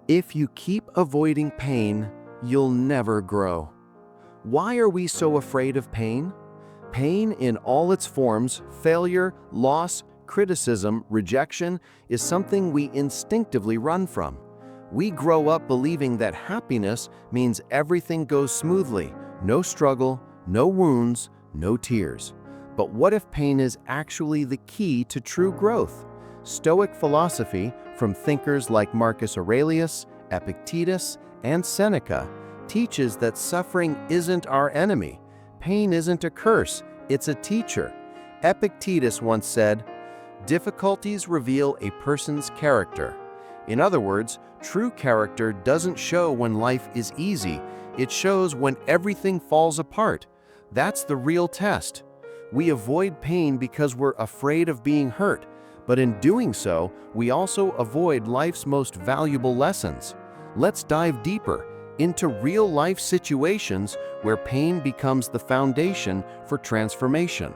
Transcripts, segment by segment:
If you keep avoiding pain, you'll never grow. Why are we so afraid of pain? Pain in all its forms, failure, loss, criticism, rejection, is something we instinctively run from. We grow up believing that happiness means everything goes smoothly, no struggle, no wounds, no tears. But what if pain is actually the key to true growth? Stoic philosophy, from thinkers like Marcus Aurelius, Epictetus, and Seneca, teaches that suffering isn't our enemy. Pain isn't a curse, it's a teacher. Epictetus once said, "Difficulties reveal a person's character." In other words, true character doesn't show when life is easy, it shows when everything falls apart. That's the real test. We avoid pain because we're afraid of being hurt, but in doing so, we also avoid life's most valuable lessons. Let's dive deeper into real-life situations where pain becomes the foundation for transformation.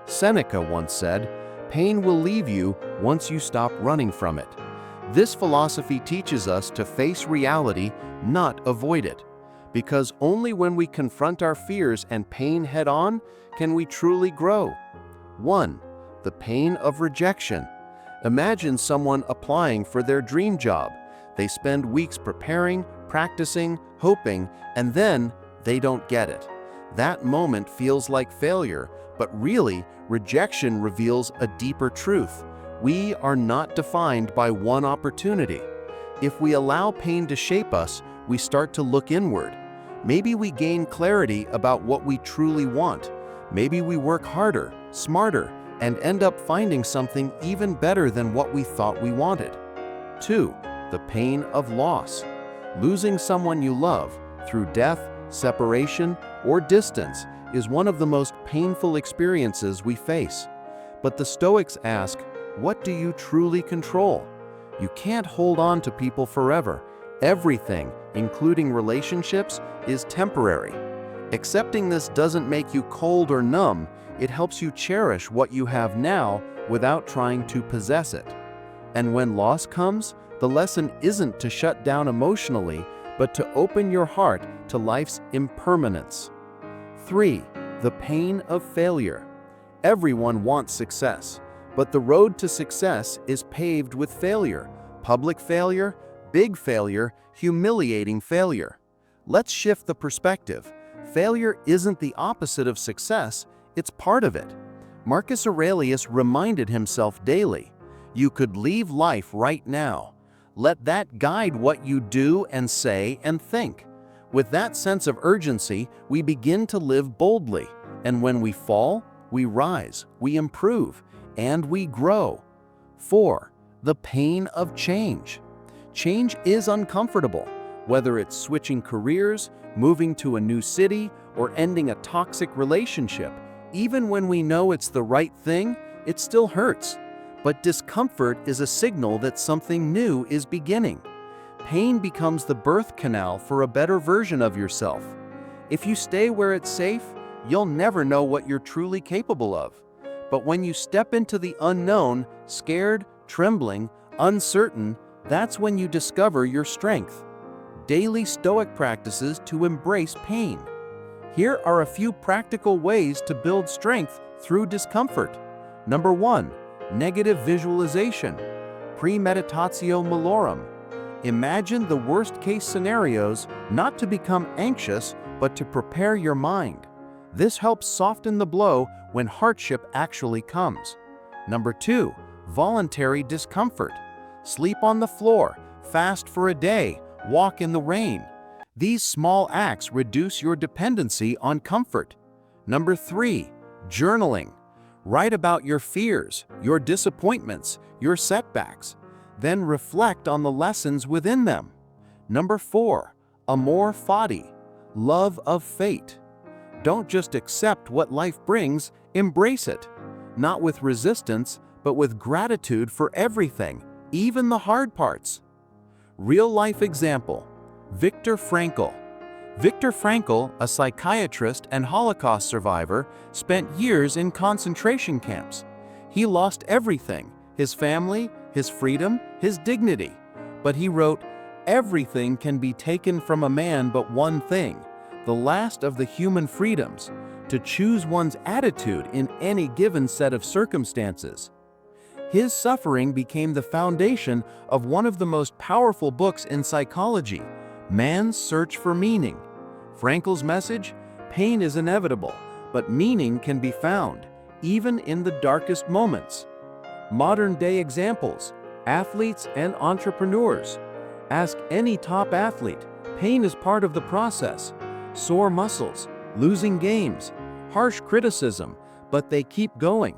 Seneca once said, "Pain will leave you once you stop running from it." This philosophy teaches us to face reality, not avoid it. Because only when we confront our fears and pain head-on can we truly grow. 1. The pain of rejection. Imagine someone applying for their dream job. They spend weeks preparing, practicing, hoping, and then they don't get it. That moment feels like failure, but really, rejection reveals a deeper truth. We are not defined by one opportunity. If we allow pain to shape us, we start to look inward. Maybe we gain clarity about what we truly want. Maybe we work harder, smarter, and end up finding something even better than what we thought we wanted. 2. The pain of loss. Losing someone you love through death, separation, or distance is one of the most painful experiences we face. But the Stoics ask, what do you truly control? You can't hold on to people forever. Everything, including relationships, is temporary. Accepting this doesn't make you cold or numb, it helps you cherish what you have now without trying to possess it. And when loss comes, the lesson isn't to shut down emotionally, but to open your heart to life's impermanence. 3. The pain of failure. Everyone wants success, but the road to success is paved with failure. Public failure, big failure, humiliating failure. Let's shift the perspective. Failure isn't the opposite of success, it's part of it. Marcus Aurelius reminded himself daily, "You could leave life right now. Let that guide what you do and say and think." With that sense of urgency, we begin to live boldly. And when we fall, we rise, we improve, and we grow. 4. The pain of change. Change is uncomfortable, whether it's switching careers, moving to a new city, or ending a toxic relationship. Even when we know it's the right thing, it still hurts. But discomfort is a signal that something new is beginning. Pain becomes the birth canal for a better version of yourself. If you stay where it's safe, you'll never know what you're truly capable of. But when you step into the unknown, scared, trembling, uncertain, that's when you discover your strength. Daily Stoic practices to embrace pain. Here are a few practical ways to build strength through discomfort. Number 1. Negative visualization. Premeditatio malorum. Imagine the worst-case scenarios, not to become anxious, but to prepare your mind. This helps soften the blow when hardship actually comes. Number 2. Voluntary discomfort. Sleep on the floor, fast for a day, walk in the rain. These small acts reduce your dependency on comfort. Number 3. Journaling. Write about your fears, your disappointments, your setbacks. Then reflect on the lessons within them. Number 4. Amor fati. Love of fate. Don't just accept what life brings, embrace it. Not with resistance, but with gratitude for everything, even the hard parts. Real-life example. Viktor Frankl. Viktor Frankl, a psychiatrist and Holocaust survivor, spent years in concentration camps. He lost everything, his family, his freedom, his dignity. But he wrote, Everything can be taken from a man but one thing, the last of the human freedoms, to choose one's attitude in any given set of circumstances. His suffering became the foundation of one of the most powerful books in psychology, Man's Search for Meaning. Frankl's message: pain is inevitable, but meaning can be found, even in the darkest moments. Modern-day examples: athletes and entrepreneurs. Ask any top athlete, pain is part of the process. Sore muscles, losing games, harsh criticism, but they keep going.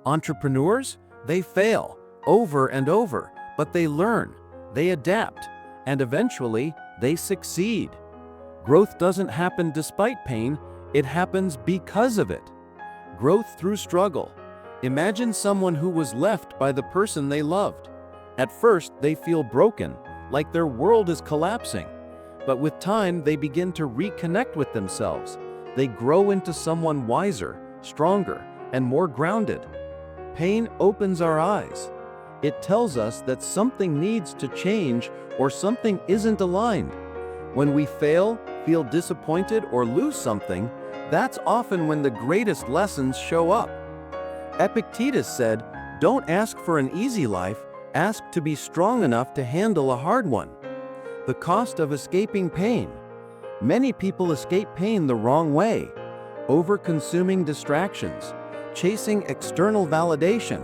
Entrepreneurs? They fail, over and over, but they learn, they adapt, and eventually they succeed. Growth doesn't happen despite pain, it happens because of it. Growth through struggle. Imagine someone who was left by the person they loved. At first, they feel broken, like their world is collapsing. But with time, they begin to reconnect with themselves. They grow into someone wiser, stronger, and more grounded. Pain opens our eyes. It tells us that something needs to change or something isn't aligned. When we fail, feel disappointed, or lose something, that's often when the greatest lessons show up. Epictetus said, "Don't ask for an easy life, ask to be strong enough to handle a hard one." The cost of escaping pain. Many people escape pain the wrong way, over-consuming distractions, chasing external validation,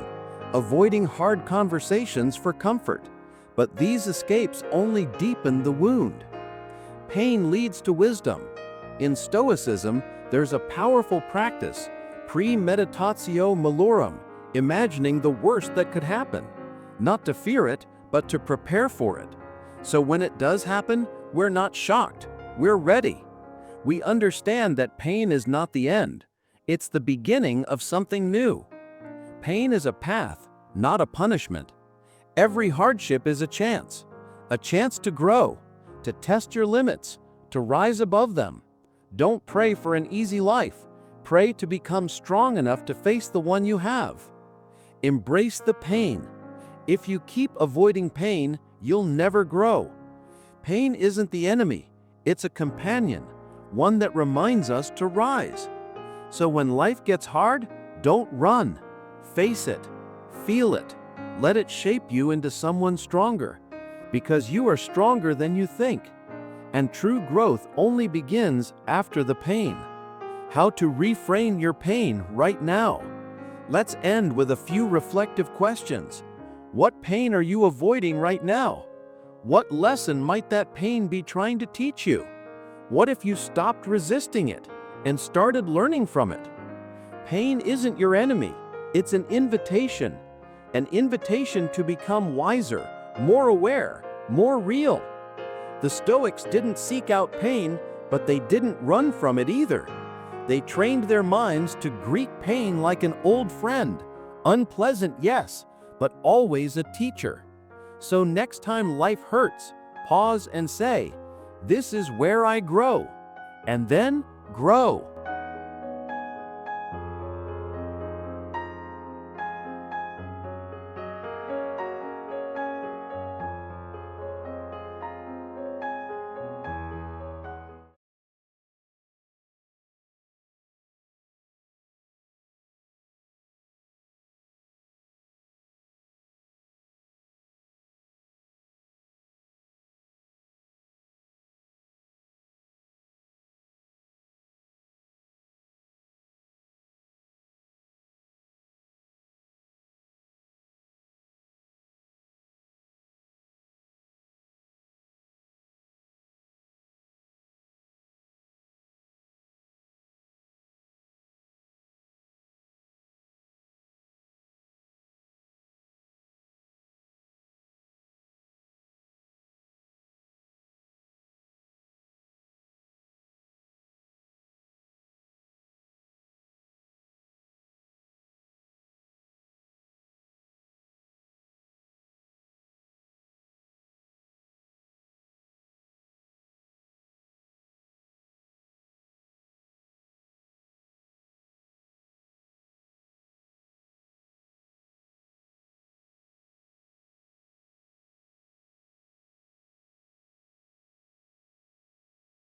avoiding hard conversations for comfort. But these escapes only deepen the wound. Pain leads to wisdom. In Stoicism, there's a powerful practice, premeditatio malorum, imagining the worst that could happen. Not to fear it, but to prepare for it. So when it does happen, we're not shocked, we're ready. We understand that pain is not the end. It's the beginning of something new. Pain is a path, not a punishment. Every hardship is a chance to grow, to test your limits, to rise above them. Don't pray for an easy life. Pray to become strong enough to face the one you have. Embrace the pain. If you keep avoiding pain, you'll never grow. Pain isn't the enemy, it's a companion, one that reminds us to rise. So when life gets hard, don't run. Face it, feel it, let it shape you into someone stronger, because you are stronger than you think. And true growth only begins after the pain. How to reframe your pain right now. Let's end with a few reflective questions. What pain are you avoiding right now? What lesson might that pain be trying to teach you? What if you stopped resisting it and started learning from it? Pain isn't your enemy, it's an invitation to become wiser, more aware, more real. The Stoics didn't seek out pain, but they didn't run from it either. They trained their minds to greet pain like an old friend, unpleasant, yes, but always a teacher. So next time life hurts, pause and say, "This is where I grow," and then grow.